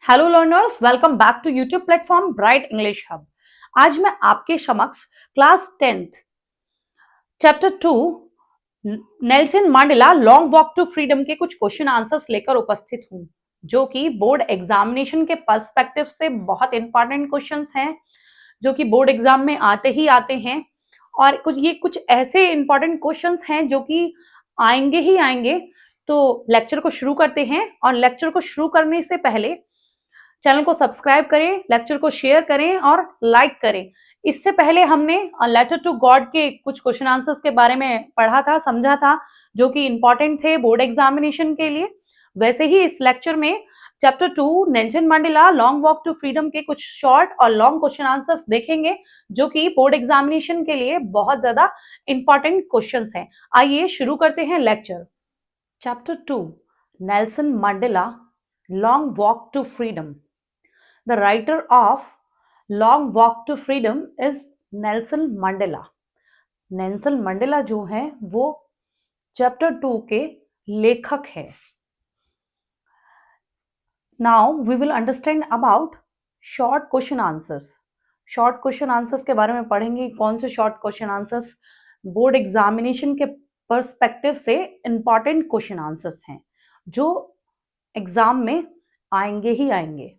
Hello learners, welcome back to YouTube platform Bright English Hub. आज मैं आपके समक्ष class 10th chapter 2 Nelson Mandela long walk to freedom के कुछ question answers लेकर उपस्थित हूं, जो कि बोर्ड एग्जामिनेशन के पर्सपेक्टिव से बहुत इंपॉर्टेंट क्वेश्चंस हैं, जो कि बोर्ड एग्जाम में आते ही आते हैं। और कुछ ऐसे इंपॉर्टेंट क्वेश्चंस हैं जो कि आएंगे ही आएंगे। तो लेक्चर को शुरू करते हैं, और लेक्चर को शुरू करने से पहले चैनल को सब्सक्राइब करें, लेक्चर को शेयर करें और लाइक करें। इससे पहले हमने लेटर टू गॉड के कुछ क्वेश्चन आंसर्स के बारे में पढ़ा था, समझा था, जो कि इंपॉर्टेंट थे बोर्ड एग्जामिनेशन के लिए। वैसे ही इस लेक्चर में chapter 2 Nelson Mandela long walk to freedom के कुछ शॉर्ट और लॉन्ग क्वेश्चन आंसर्स देखेंगे, जो कि बोर्ड एग्जामिनेशन के लिए बहुत ज्यादा इंपॉर्टेंट क्वेश्चंस हैं। आइए शुरू करते हैं lecture. Chapter 2 Nelson Mandela long walk to freedom. The writer of Long Walk to Freedom is Nelson Mandela. Nelson Mandela जो है वो चैप्टर 2 के लेखक है। Now we will understand about short question answers. Short question answers के बारे में पढ़ेंगे। कौन से short question answers board examination के पर्सपेक्टिव से इंपॉर्टेंट क्वेश्चन आंसर्स हैं, जो एग्जाम में आएंगे ही आएंगे।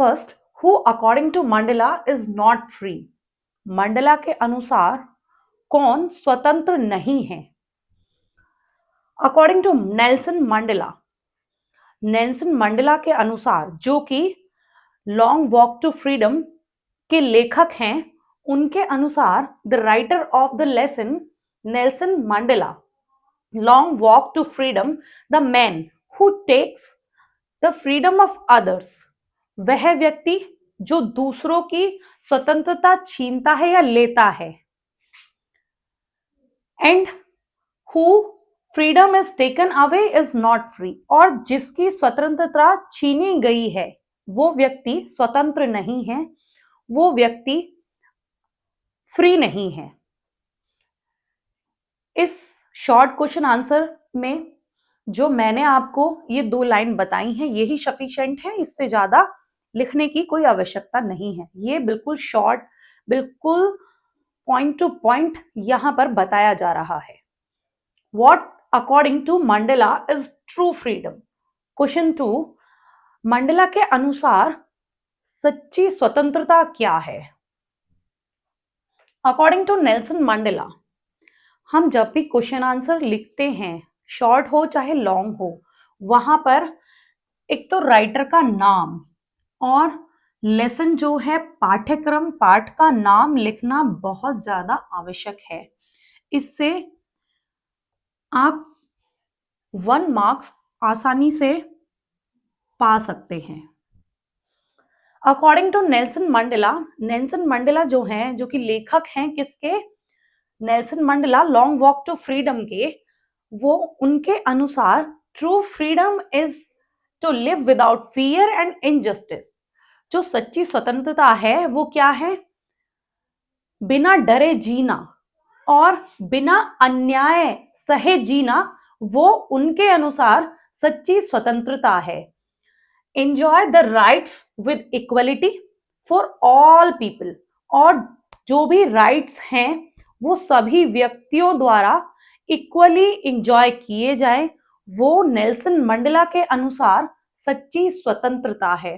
First, who according to Mandela is not free? Mandela के अनुसार कौन स्वतंत्र नहीं है? According to Nelson Mandela, Nelson Mandela के अनुसार, जो कि लॉन्ग वॉक टू फ्रीडम के लेखक हैं, उनके अनुसार the writer of the lesson Nelson Mandela long walk to freedom, the man who takes the freedom of others, वह व्यक्ति जो दूसरों की स्वतंत्रता छीनता है या लेता है। And who freedom is taken away is not free, और जिसकी स्वतंत्रता छीनी गई है वो व्यक्ति स्वतंत्र नहीं है, वो व्यक्ति फ्री नहीं है। इस शॉर्ट क्वेश्चन आंसर में जो मैंने आपको ये 2 लाइन बताई हैं, यही सफिशिएंट है, इससे ज्यादा लिखने की कोई आवश्यकता नहीं है। ये बिल्कुल शॉर्ट, बिल्कुल पॉइंट टू पॉइंट यहां पर बताया जा रहा है। What according to Mandela is true freedom? Question 2, Mandela के अनुसार सच्ची स्वतंत्रता क्या है? अकॉर्डिंग टू नेल्सन मंडेला, हम जब भी क्वेश्चन आंसर लिखते हैं, शॉर्ट हो चाहे लॉन्ग हो, वहां पर एक तो राइटर का नाम और लेसन जो है पाठ्यक्रम, पाठ का नाम लिखना बहुत ज्यादा आवश्यक है। इससे आप 1 मार्क्स आसानी से पा सकते हैं। According to Nelson Mandela, Nelson Mandela जो हैं, जो कि लेखक हैं किसके? Nelson Mandela long walk to freedom के, वो उनके अनुसार true freedom is to live without fear and injustice. जो सच्ची स्वतंत्रता है वो क्या है? बिना डरे जीना और बिना अन्याय सहे जीना, वो उनके अनुसार सच्ची स्वतंत्रता है। Enjoy the rights with equality for all people, और जो भी राइट्स हैं वो सभी व्यक्तियों द्वारा इक्वली इंजॉय किए जाएं, वो नेल्सन मंडेला के अनुसार सच्ची स्वतंत्रता है।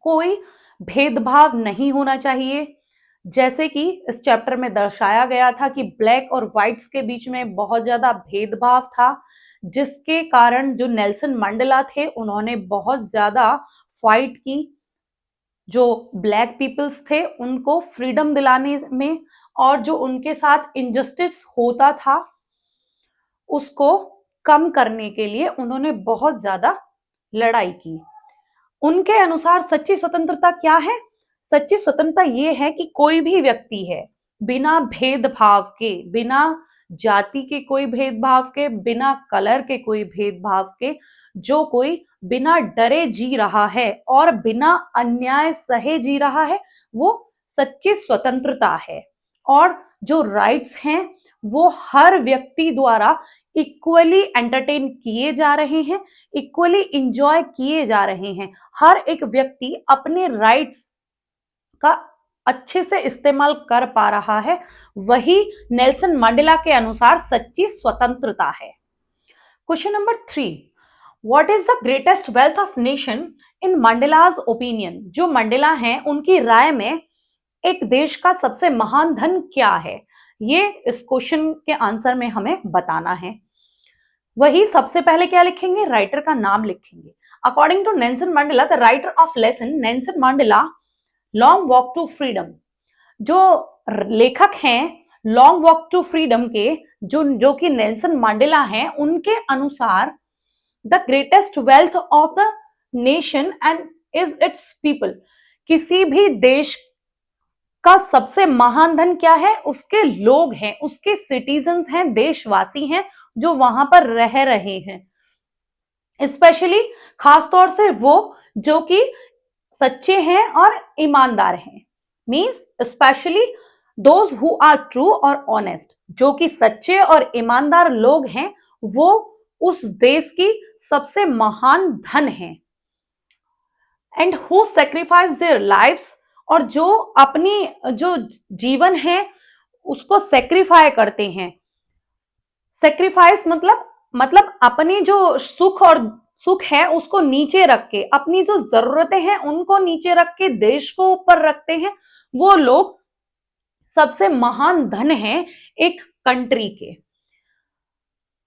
कोई भेदभाव नहीं होना चाहिए, जैसे कि इस चैप्टर में दर्शाया गया था कि ब्लैक और व्हाइट्स के बीच में बहुत ज्यादा भेदभाव था, जिसके कारण जो नेल्सन मंडेला थे उन्होंने बहुत ज्यादा फाइट की, जो ब्लैक पीपल्स थे उनको फ्रीडम दिलाने में, और जो उनके साथ इनजस्टिस होता था उसको कम करने के लिए उन्होंने बहुत ज्यादा लड़ाई की। उनके अनुसार सच्ची स्वतंत्रता क्या है? सच्ची स्वतंत्रता ये है कि कोई भी व्यक्ति है, बिना भेदभाव के, बिना जाति के कोई भेदभाव के, बिना कलर के कोई भेदभाव के, जो कोई बिना डरे जी रहा है और बिना अन्याय सहे जी रहा है, वो सच्ची स्वतंत्रता है। और जो राइट्स हैं वो हर व्यक्ति द्वारा इक्वली एंटरटेन किए जा रहे हैं, इक्वली इंजॉय किए जा रहे हैं। हर एक व्यक्ति अपने राइट्स का अच्छे से इस्तेमाल कर पा रहा है। वही नेल्सन मंडेला के अनुसार सच्ची स्वतंत्रता है। Question number 3, what is the greatest wealth of nation in Mandela's opinion? जो मंडेला हैं उनकी राय में एक देश का सबसे महान धन क्या है? ये इस क्वेश्चन के आंसर में हमें बताना है। वही सबसे पहले क्या लिखेंगे? राइटर का नाम लिखेंगे। According to Nelson Mandela, the writer of lesson Nelson Mandela, long walk to freedom. जो लेखक हैं लॉन्ग वॉक टू फ्रीडम के, जो कि नेल्सन मंडेला हैं, उनके अनुसार the greatest wealth of the nation and is it's people. किसी भी देश का सबसे महान धन क्या है? उसके लोग हैं, उसके सिटीजन्स हैं, देशवासी हैं जो वहां पर रह रहे हैं। स्पेशली खासतौर से वो जो कि सच्चे हैं और ईमानदार हैं। Means specially those who are true और ऑनेस्ट। जो कि सच्चे और ईमानदार लोग हैं वो उस देश की सबसे महान धन है। And who sacrifice their lives, और जो अपनी जो जीवन है उसको सेक्रीफाई करते हैं। सेक्रीफाइस मतलब अपनी जो सुख है उसको नीचे रख के, अपनी जो जरूरतें हैं उनको नीचे रख के देश को ऊपर रखते हैं। वो लोग सबसे महान धन है एक कंट्री के।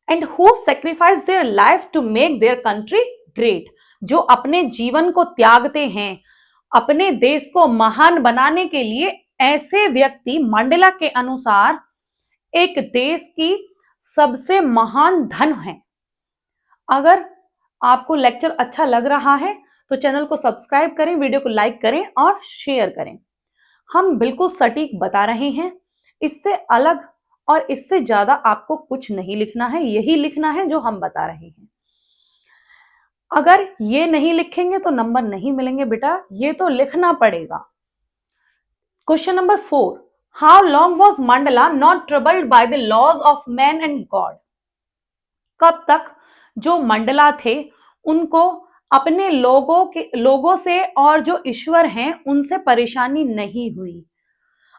And who sacrifice their life to make their country great. जो अपने जीवन को त्यागते हैं अपने देश को महान बनाने के लिए, ऐसे व्यक्ति मंडेला के अनुसार एक देश की सबसे महान धन है। अगर आपको लेक्चर अच्छा लग रहा है तो चैनल को सब्सक्राइब करें, वीडियो को लाइक करें और शेयर करें। हम बिल्कुल सटीक बता रहे हैं, इससे अलग और इससे ज्यादा आपको कुछ नहीं लिखना है, यही लिखना है जो हम बता रहे हैं। अगर ये नहीं लिखेंगे तो नंबर नहीं मिलेंगे बेटा, ये तो लिखना पड़ेगा। Question number 4, how long was Mandela not troubled by the laws of man and God? कब तक जो मंडेला थे उनको अपने लोगों से और जो ईश्वर हैं उनसे परेशानी नहीं हुई?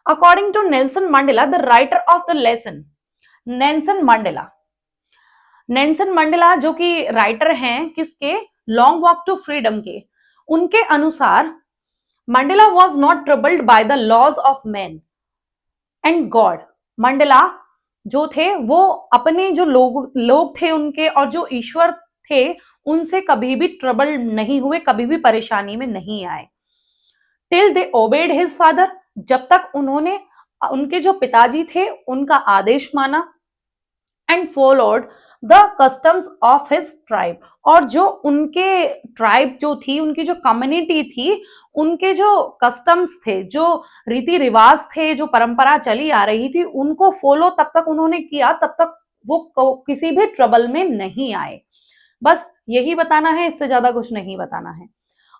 According to Nelson Mandela, the writer of the lesson Nelson Mandela जो कि राइटर हैं किसके? लॉन्ग वॉक टू फ्रीडम के। उनके अनुसार Mandela was not troubled by the laws of man and God. Mandela जो थे वो अपने जो लोग थे उनके और जो ईश्वर थे उनसे कभी भी ट्रबल नहीं हुए, कभी भी परेशानी में नहीं आए। Till they obeyed his father, जब तक उन्होंने उनके जो पिताजी थे उनका आदेश माना। And followed the customs of his tribe, और जो उनके ट्राइब जो थी, उनकी जो कम्युनिटी थी, उनके जो कस्टम्स थे, जो रीति रिवाज थे, जो परंपरा चली आ रही थी, उनको फॉलो तब तक उन्होंने किया, तब तक वो किसी भी ट्रबल में नहीं आए। बस यही बताना है, इससे ज्यादा कुछ नहीं बताना है।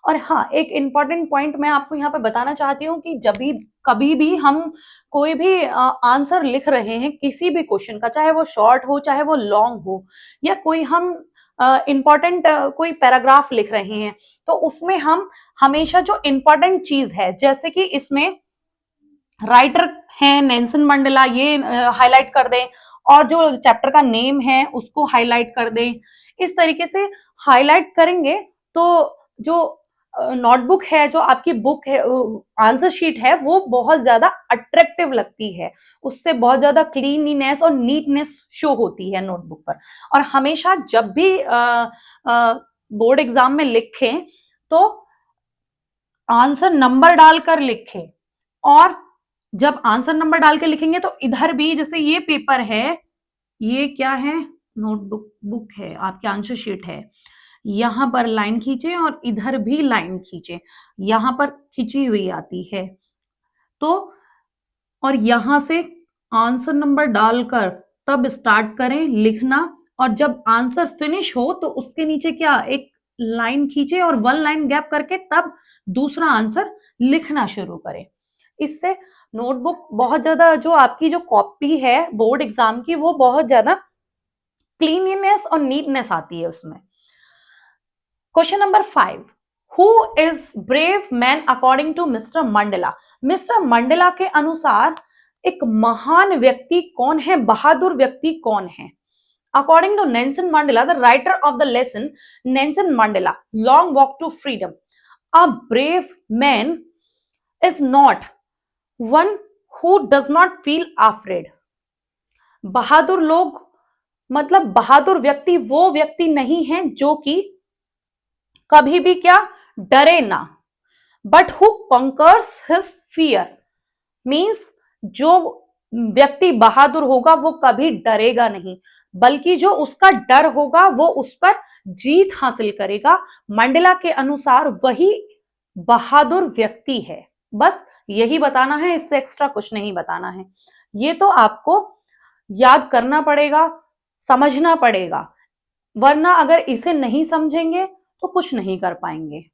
और हाँ, एक इंपॉर्टेंट पॉइंट मैं आपको यहाँ पे बताना चाहती हूँ कि जब भी कभी भी हम कोई भी आंसर लिख रहे हैं किसी भी क्वेश्चन का, चाहे वो शॉर्ट हो चाहे वो लॉन्ग हो, या कोई हम इंपॉर्टेंट कोई पैराग्राफ लिख रहे हैं, तो उसमें हम हमेशा जो इंपॉर्टेंट चीज है, जैसे कि इसमें राइटर है नेल्सन मंडेला, ये हाईलाइट कर दें, और जो चैप्टर का नेम है उसको हाईलाइट कर दें। इस तरीके से हाईलाइट करेंगे तो जो नोटबुक है, जो आपकी बुक है, आंसर शीट है, वो बहुत ज्यादा अट्रैक्टिव लगती है। उससे बहुत ज्यादा क्लीनलीनेस और नीटनेस शो होती है नोटबुक पर। और हमेशा जब भी बोर्ड एग्जाम में लिखें तो आंसर नंबर डालकर लिखें। और जब आंसर नंबर डाल के लिखेंगे तो इधर भी, जैसे ये पेपर है, ये क्या है? बुक है, आपकी आंसर शीट है, यहां पर लाइन खींचे और इधर भी लाइन खींचे, यहां पर खींची हुई आती है। तो और यहां से आंसर नंबर डालकर तब स्टार्ट करें लिखना, और जब आंसर फिनिश हो तो उसके नीचे क्या, एक लाइन खींचे और 1 लाइन गैप करके तब दूसरा आंसर लिखना शुरू करें। इससे नोटबुक बहुत ज्यादा, जो आपकी जो कॉपी है बोर्ड एग्जाम की, वो बहुत ज्यादा क्लीनलीनेस और नीटनेस आती है उसमें। Question number 5, who is brave man according to Mister Mandela? Mister Mandela के अनुसार एक महान व्यक्ति कौन है, बहादुर व्यक्ति कौन है? According to Nelson Mandela, the writer of the lesson, Nelson Mandela, Long Walk to Freedom, a brave man is not one who does not feel afraid. बहादुर लोग, मतलब बहादुर व्यक्ति वो व्यक्ति नहीं है जो कि कभी भी क्या डरे ना, but who conquers his fear, means जो व्यक्ति बहादुर होगा वो कभी डरेगा नहीं, बल्कि जो उसका डर होगा वो उस पर जीत हासिल करेगा। मंडेला के अनुसार वही बहादुर व्यक्ति है। बस यही बताना है, इससे एक्स्ट्रा कुछ नहीं बताना है। ये तो आपको याद करना पड़ेगा, समझना पड़ेगा, वरना अगर इसे नहीं समझेंगे तो कुछ नहीं कर पाएंगे।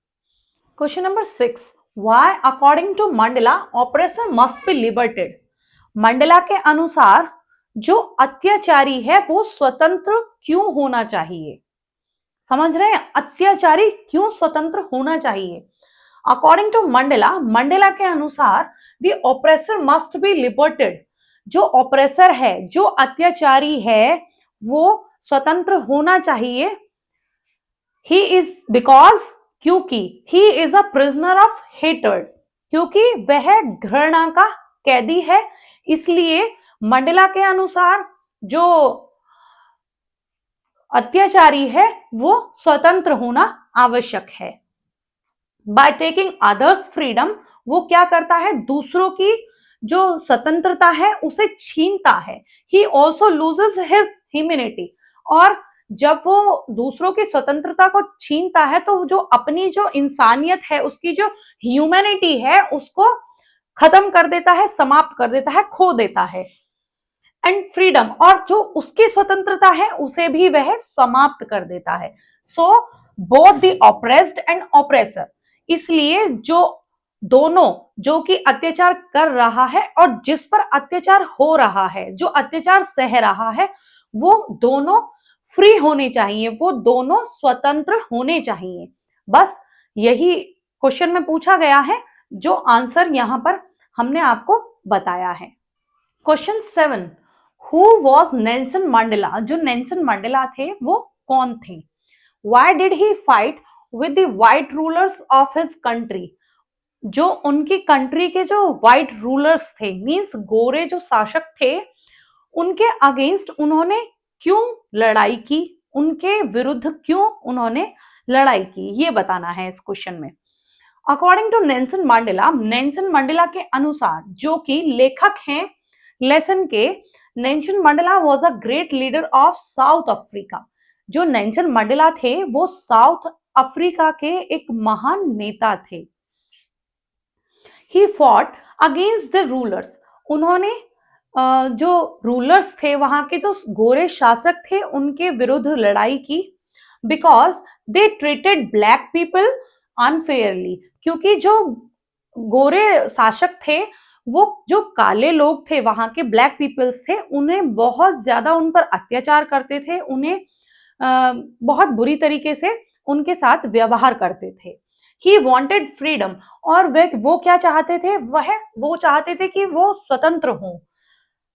Question number 6, why according to Mandela oppressor must be liberated? Mandela के अनुसार जो अत्याचारी है वो स्वतंत्र क्यों होना चाहिए? समझ रहे हैं, अत्याचारी क्यों स्वतंत्र होना चाहिए? अकॉर्डिंग टू मंडेला, मंडेला के अनुसार द ऑपरेसर मस्ट बी लिबर्टेड, जो ऑपरेसर है, जो अत्याचारी है, वो स्वतंत्र होना चाहिए। ही इज बिकॉज, क्योंकि he is a prisoner of hatred, क्योंकि वह घृणा का कैदी है, इसलिए मंडेला के अनुसार जो अत्याचारी है वो स्वतंत्र होना आवश्यक है। बाय टेकिंग अदर्स फ्रीडम, वो क्या करता है, दूसरों की जो स्वतंत्रता है उसे छीनता है। He also loses his humanity, और जब वो दूसरों की स्वतंत्रता को छीनता है तो जो अपनी जो इंसानियत है, उसकी जो ह्यूमैनिटी है, उसको खत्म कर देता है, समाप्त कर देता है, खो देता है। एंड फ्रीडम, और जो उसकी स्वतंत्रता है उसे भी वह समाप्त कर देता है। So both the oppressed and oppressor, इसलिए जो दोनों, जो कि अत्याचार कर रहा है और जिस पर अत्याचार हो रहा है, जो अत्याचार सह रहा है, वो दोनों फ्री होने चाहिए, वो दोनों स्वतंत्र होने चाहिए। बस यही क्वेश्चन में पूछा गया है, जो आंसर यहां पर हमने आपको बताया है। Question 7, who was Nelson Mandela? जो नेल्सन मंडेला थे वो कौन थे? Why did he fight with the white rulers of his country? जो उनकी कंट्री के जो व्हाइट रूलर्स थे, मींस गोरे जो शासक थे, उनके अगेंस्ट उन्होंने क्यों लड़ाई की, उनके विरुद्ध क्यों उन्होंने लड़ाई की, ये बताना है इस क्वेश्चन में। According to Nelson Mandela, Nelson Mandela के अनुसार, जो कि लेखक हैं लेसन के, Nelson Mandela was a great leader of South Africa. जो नेल्सन मंडेला थे वो साउथ अफ्रीका के एक महान नेता थे। He fought against the rulers, उन्होंने जो रूलर्स थे, वहां के जो गोरे शासक थे, उनके विरुद्ध लड़ाई की। Because they treated black people unfairly, क्योंकि जो गोरे शासक थे वो जो काले लोग थे, वहां के ब्लैक पीपल्स थे, उन्हें बहुत ज्यादा उन पर अत्याचार करते थे, उन्हें बहुत बुरी तरीके से उनके साथ व्यवहार करते थे। ही वॉन्टेड फ्रीडम, और वो क्या चाहते थे, वो चाहते थे कि वो स्वतंत्र हों,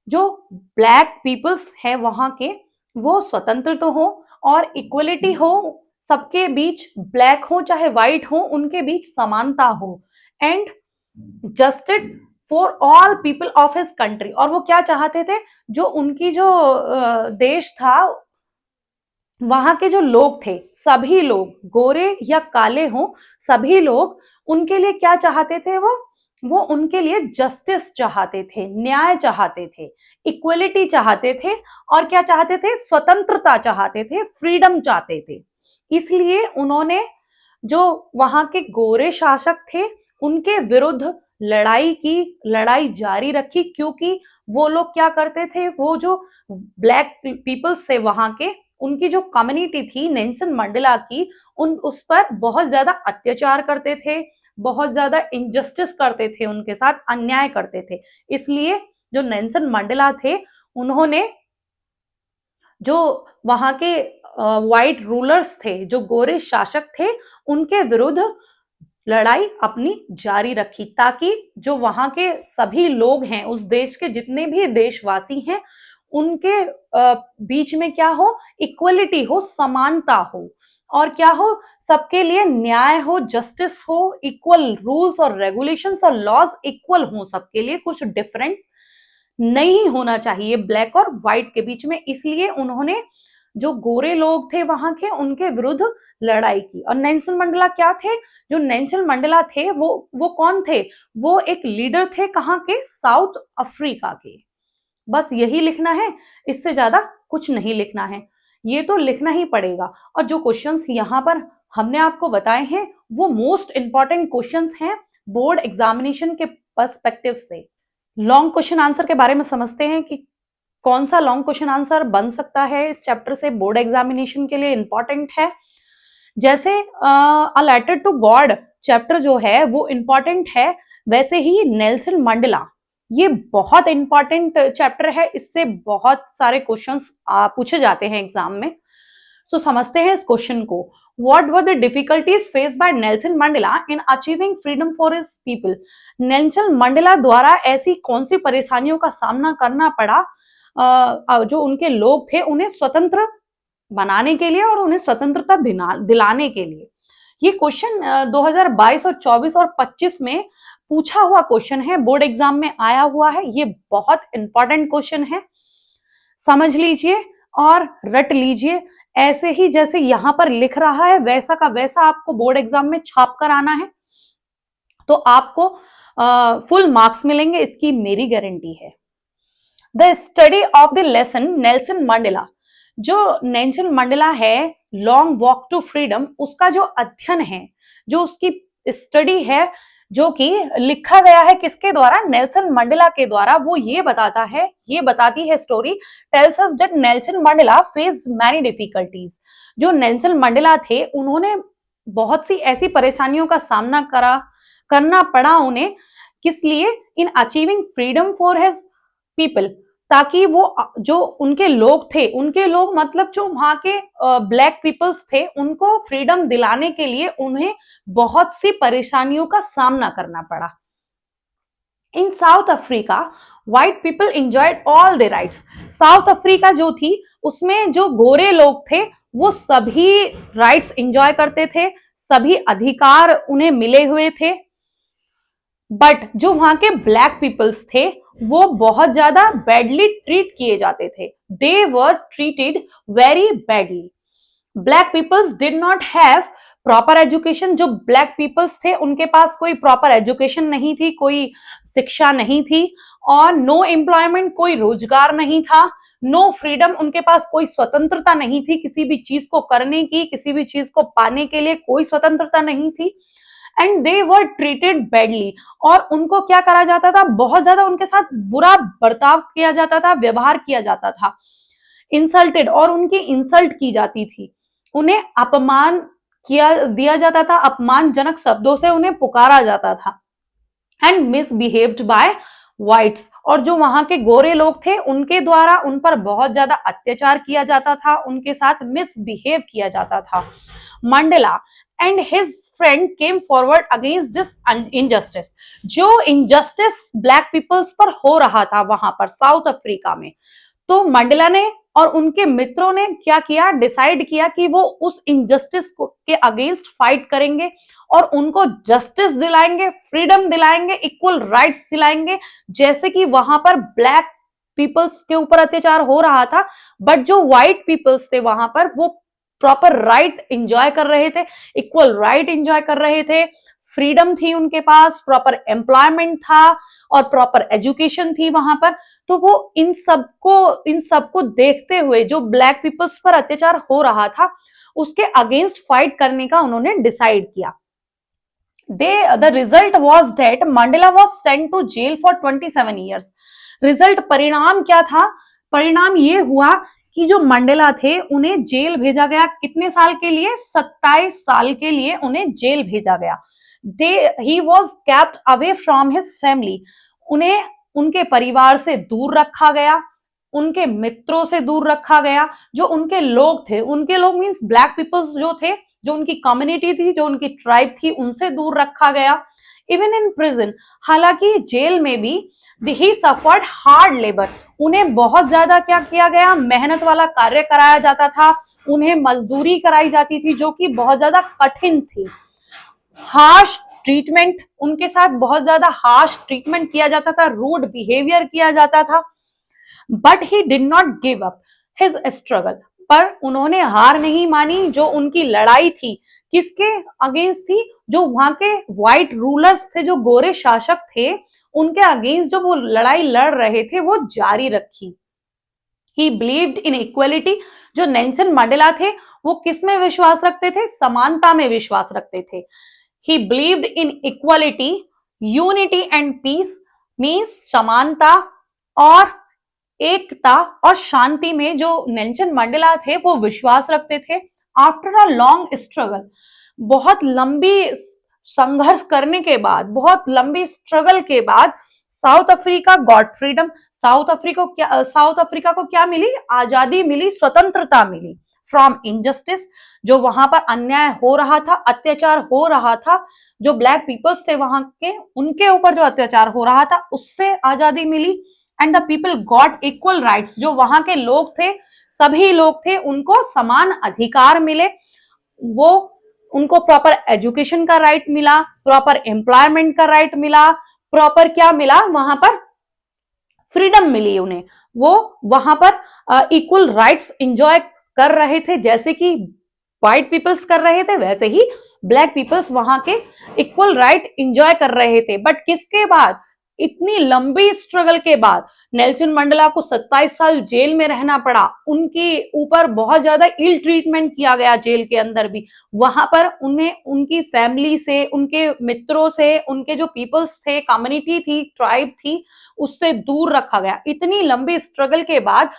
जो ब्लैक पीपल्स हैं वहां के, वो स्वतंत्र तो हो और इक्वलिटी हो, सबके बीच, ब्लैक हो चाहे व्हाइट हो, उनके बीच समानता हो, and justice for all people of his country. और वो क्या चाहते थे, जो उनकी जो देश था, वहां के जो लोग थे, सभी लोग, गोरे या काले हो, सभी लोग उनके लिए क्या चाहते थे, वो उनके लिए जस्टिस चाहते थे, न्याय चाहते थे, इक्वलिटी चाहते थे, और क्या चाहते थे, स्वतंत्रता चाहते थे, फ्रीडम चाहते थे। इसलिए उन्होंने जो वहां के गोरे शासक थे उनके विरुद्ध लड़ाई की, लड़ाई जारी रखी, क्योंकि वो लोग क्या करते थे, वो जो ब्लैक पीपल्स थे वहां के, उनकी जो कम्युनिटी थी नेल्सन मंडेला की, उस पर बहुत ज्यादा अत्याचार करते थे, बहुत ज्यादा इनजस्टिस करते थे, उनके साथ अन्याय करते थे। इसलिए जो नेल्सन मंडेला थे, उन्होंने जो वहां के व्हाइट रूलर्स थे, जो गोरे शासक थे, उनके विरुद्ध लड़ाई अपनी जारी रखी, ताकि जो वहां के सभी लोग हैं, उस देश के जितने भी देशवासी हैं, उनके बीच में क्या हो, इक्वलिटी हो, समानता हो, और क्या हो, सबके लिए न्याय हो, जस्टिस हो, इक्वल रूल्स और रेगुलेशंस और लॉज इक्वल हो सबके लिए, कुछ डिफरेंस नहीं होना चाहिए ब्लैक और व्हाइट के बीच में। इसलिए उन्होंने जो गोरे लोग थे वहां के, उनके विरुद्ध लड़ाई की। और नेल्सन मंडेला क्या थे? जो नेल्सन मंडेला थे वो कौन थे? वो एक लीडर थे, कहां के? साउथ अफ्रीका के। बस यही लिखना है, इससे ज्यादा कुछ नहीं लिखना है, ये तो लिखना ही पड़ेगा। और जो क्वेश्चंस यहाँ पर हमने आपको बताए हैं, वो मोस्ट इंपॉर्टेंट क्वेश्चंस हैं बोर्ड एग्जामिनेशन के पर्सपेक्टिव से। लॉन्ग क्वेश्चन आंसर के बारे में समझते हैं कि कौन सा लॉन्ग क्वेश्चन आंसर बन सकता है इस चैप्टर से, बोर्ड एग्जामिनेशन के लिए इंपॉर्टेंट है। जैसे a letter to God chapter जो है वो इंपॉर्टेंट है, वैसे ही नेल्सन मंडेला ये बहुत इंपॉर्टेंट चैप्टर है, इससे बहुत सारे क्वेश्चंस पूछे जाते हैं एग्जाम में। तो समझते हैं इस क्वेश्चन को। What were the difficulties faced by Nelson Mandela in achieving freedom for his people? Nelson Mandela द्वारा ऐसी कौन सी परेशानियों का सामना करना पड़ा जो उनके लोग थे उन्हें स्वतंत्र बनाने के लिए और उन्हें स्वतंत्रता दिलाने के लिए? ये क्वेश्चन 2022 और 24 और 25 में पूछा हुआ क्वेश्चन है, बोर्ड एग्जाम में आया हुआ है। ये बहुत इंपॉर्टेंट क्वेश्चन है, समझ लीजिए और रट लीजिए। ऐसे ही जैसे यहां पर लिख रहा है वैसा का वैसा आपको बोर्ड एग्जाम में छाप कर आना है, तो आपको फुल मार्क्स मिलेंगे, इसकी मेरी गारंटी है। The study of the lesson Nelson Mandela, जो नेल्सन मंडेला है लॉन्ग वॉक टू फ्रीडम, उसका जो अध्ययन है, जो उसकी स्टडी है, जो कि लिखा गया है किसके द्वारा? नेल्सन मंडेला के द्वारा। वो ये बताती है story, tells us that Nelson Mandela faced many difficulties. जो नेल्सन मंडेला थे उन्होंने बहुत सी ऐसी परेशानियों का सामना करना पड़ा उन्हें, किस लिए? In achieving freedom for his people, ताकि वो जो उनके लोग थे, उनके लोग मतलब जो वहां के ब्लैक पीपल्स थे, उनको फ्रीडम दिलाने के लिए उन्हें बहुत सी परेशानियों का सामना करना पड़ा। In South Africa white people enjoyed all the rights. South Africa जो थी उसमें जो गोरे लोग थे वो सभी राइट्स एंजॉय करते थे, सभी अधिकार उन्हें मिले हुए थे। बट जो वहां के ब्लैक पीपल्स थे वो बहुत ज्यादा बैडली ट्रीट किए जाते थे। They were treated very badly. Black peoples did not have proper education. जो ब्लैक पीपल्स थे उनके पास कोई प्रॉपर एजुकेशन नहीं थी, कोई शिक्षा नहीं थी, और नो एम्प्लॉयमेंट, कोई रोजगार नहीं था। नो फ्रीडम, उनके पास कोई स्वतंत्रता नहीं थी किसी भी चीज को करने की, किसी भी चीज को पाने के लिए कोई स्वतंत्रता नहीं थी। And they were treated badly, और उनको क्या करा जाता था? बहुत ज्यादा उनके साथ बुरा बर्ताव किया जाता था, व्यवहार किया जाता था, इंसल्टेड, और उनकी इंसल्ट की जाती थी, उन्हें अपमान दिया जाता था, अपमानजनक शब्दों से उन्हें पुकारा जाता था। एंड मिसबिहेव्ड बाय व्हाइट्स, और जो वहां के गोरे लोग थे उनके द्वारा उन पर बहुत ज्यादा अत्याचार किया जाता था, उनके साथ मिसबिहेव किया जाता था। Mandela and his friend came forward against this injustice. जो इनजस्टिस ब्लैक पीपल्स पर हो रहा था वहां पर साउथ अफ्रीका में, तो मंडेला ने और उनके मित्रों ने क्या किया? डिसाइड किया कि वो उस इनजस्टिस के अगेंस्ट फाइट करेंगे और उनको जस्टिस दिलाएंगे, फ्रीडम दिलाएंगे, इक्वल राइट्स दिलाएंगे। जैसे कि वहां पर ब्लैक पीपल्स के ऊपर अत्याचार हो रहा था, बट जो व्हाइट पीपल्स थे वहां पर वो प्रॉपर राइट एंजॉय कर रहे थे, इक्वल राइट एंजॉय कर रहे थे, फ्रीडम थी उनके पास, प्रॉपर एम्प्लॉयमेंट था और प्रॉपर एजुकेशन थी वहां पर। तो वो इन सबको देखते हुए जो ब्लैक पीपल्स पर अत्याचार हो रहा था उसके अगेंस्ट फाइट करने का उन्होंने डिसाइड किया। The result was that Mandela was sent to jail for 27 years. Result, परिणाम क्या था? परिणाम ये हुआ कि जो मंडेला थे उन्हें जेल भेजा गया। कितने साल के लिए? 27 साल के लिए उन्हें जेल भेजा गया। He was kept away from his family. उन्हें उनके परिवार से दूर रखा गया, उनके मित्रों से दूर रखा गया। जो उनके लोग थे, उनके लोग मीन्स ब्लैक पीपल्स जो थे, जो उनकी कम्युनिटी थी, जो उनकी ट्राइब थी, उनसे दूर रखा गया। इवन इन प्रिजन, हालांकि जेल में भी ही सफर्ड हार्ड लेबर। उन्हें बहुत ज्यादा क्या किया गया? मेहनत वाला कार्य कराया जाता था, उन्हें मजदूरी कराई जाती थी जो कि बहुत ज्यादा कठिन थी। हार्श ट्रीटमेंट, उनके साथ बहुत ज्यादा हार्श ट्रीटमेंट किया जाता था, रूड बिहेवियर किया जाता था। But he did not give up his struggle. पर उन्होंने हार नहीं मानी। जो उनकी लड़ाई थी, किसके अगेंस्ट थी? जो वहां के व्हाइट रूलर्स थे, जो गोरे शासक थे, उनके अगेंस्ट जो वो लड़ाई लड़ रहे थे, वो जारी रखी। ही बिलीव्ड इन इक्वलिटी। जो नेल्सन मंडेला थे, वो किस में विश्वास रखते थे? समानता में विश्वास रखते थे। He believed in equality, unity and peace, means समानता और एकता और शांति में जो नेल्सन मंडेला थे वो विश्वास रखते थे। आफ्टर अ लॉन्ग स्ट्रगल, बहुत लंबी संघर्ष करने के बाद, बहुत लंबी स्ट्रगल के बाद, south Africa got freedom. South Africa को क्या मिली? आजादी मिली, स्वतंत्रता मिली फ्रॉम इनजस्टिस। जो वहां पर अन्याय हो रहा था, अत्याचार हो रहा था, जो ब्लैक पीपल्स थे वहां के, उनके ऊपर जो अत्याचार हो रहा था, उससे आजादी मिली। And the people got equal rights. जो वहां के लोग थे, सभी लोग थे, उनको समान अधिकार मिले। वो उनको प्रॉपर एजुकेशन का राइट मिला, प्रॉपर एम्प्लॉयमेंट का राइट मिला, प्रॉपर क्या मिला? वहां पर फ्रीडम मिली उन्हें। वो वहां पर इक्वल राइट्स एंजॉय कर रहे थे, जैसे कि व्हाइट पीपल्स कर रहे थे, वैसे ही ब्लैक पीपल्स वहां के इक्वल राइट एंजॉय कर रहे थे। बट किसके बाद? इतनी लंबी स्ट्रगल के बाद नेल्सन मंडेला को 27 साल जेल में रहना पड़ा। उनके ऊपर बहुत ज्यादा इल ट्रीटमेंट किया गया जेल के अंदर भी। वहां पर उन्हें उनकी फैमिली से, उनके मित्रों से, उनके जो पीपल्स थे, कम्युनिटी थी, ट्राइब थी, उससे दूर रखा गया। इतनी लंबी स्ट्रगल के बाद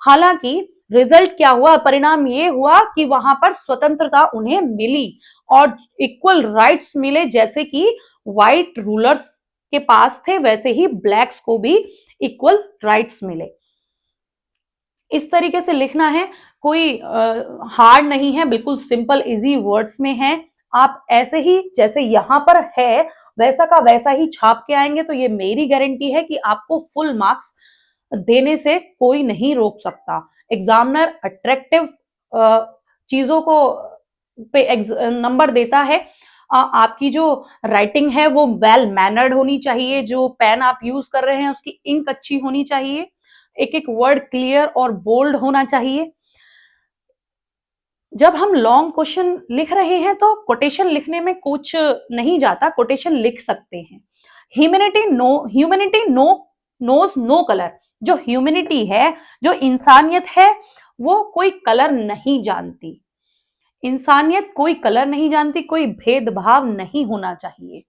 हालांकि रिजल्ट क्या हुआ? परिणाम ये हुआ कि वहां पर स्वतंत्रता उन्हें मिली और इक्वल राइट्स मिले। जैसे कि व्हाइट रूलर्स के पास थे, वैसे ही ब्लैक्स को भी इक्वल राइट्स मिले। इस तरीके से लिखना है, कोई हार्ड नहीं है, बिल्कुल सिंपल इजी वर्ड्स में है। आप ऐसे ही जैसे यहां पर है वैसा का वैसा ही छाप के आएंगे तो ये मेरी गारंटी है कि आपको फुल मार्क्स देने से कोई नहीं रोक सकता। एग्जामिनर अट्रैक्टिव चीजों को पे नंबर देता है। आपकी जो राइटिंग है वो वेल मैनर्ड होनी चाहिए। जो पेन आप यूज कर रहे हैं उसकी इंक अच्छी होनी चाहिए। एक एक वर्ड क्लियर और बोल्ड होना चाहिए। जब हम लॉन्ग क्वेश्चन लिख रहे हैं तो कोटेशन लिखने में कुछ नहीं जाता, कोटेशन लिख सकते हैं। Humanity knows no colour. जो ह्यूमैनिटी है, जो इंसानियत है, वो कोई कलर नहीं जानती। इंसानियत कोई कलर नहीं जानती, कोई भेदभाव नहीं होना चाहिए।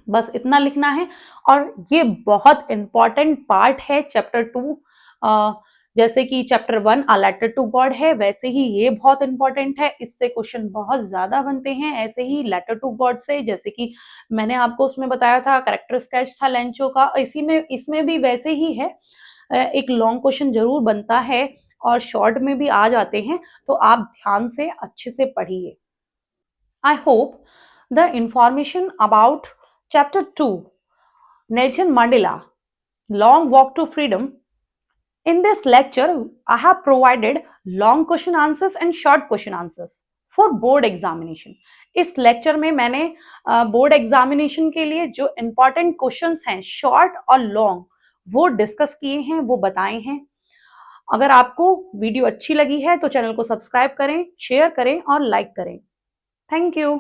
बस इतना लिखना है। और ये बहुत इंपॉर्टेंट पार्ट है चैप्टर 2। जैसे कि chapter 1 a letter to God है, वैसे ही ये बहुत इंपॉर्टेंट है। इससे क्वेश्चन बहुत ज्यादा बनते हैं। ऐसे ही लेटर टू गॉड से, जैसे कि मैंने आपको उसमें बताया था, कैरेक्टर स्केच था लेंचो का, इसमें भी वैसे ही है। एक लॉन्ग क्वेश्चन जरूर बनता है और शॉर्ट में भी आ जाते हैं, तो आप ध्यान से अच्छे से पढ़िए। I hope the information about chapter 2, Nelson Mandela, Long Walk to Freedom. In this lecture, I have provided long question answers and short question answers for board examination. इस लेक्चर में मैंने बोर्ड एग्जामिनेशन के लिए जो important questions हैं, short और long, वो discuss किए हैं, वो बताए हैं। अगर आपको वीडियो अच्छी लगी है तो चैनल को सब्सक्राइब करें, शेयर करें और लाइक करें। Thank you.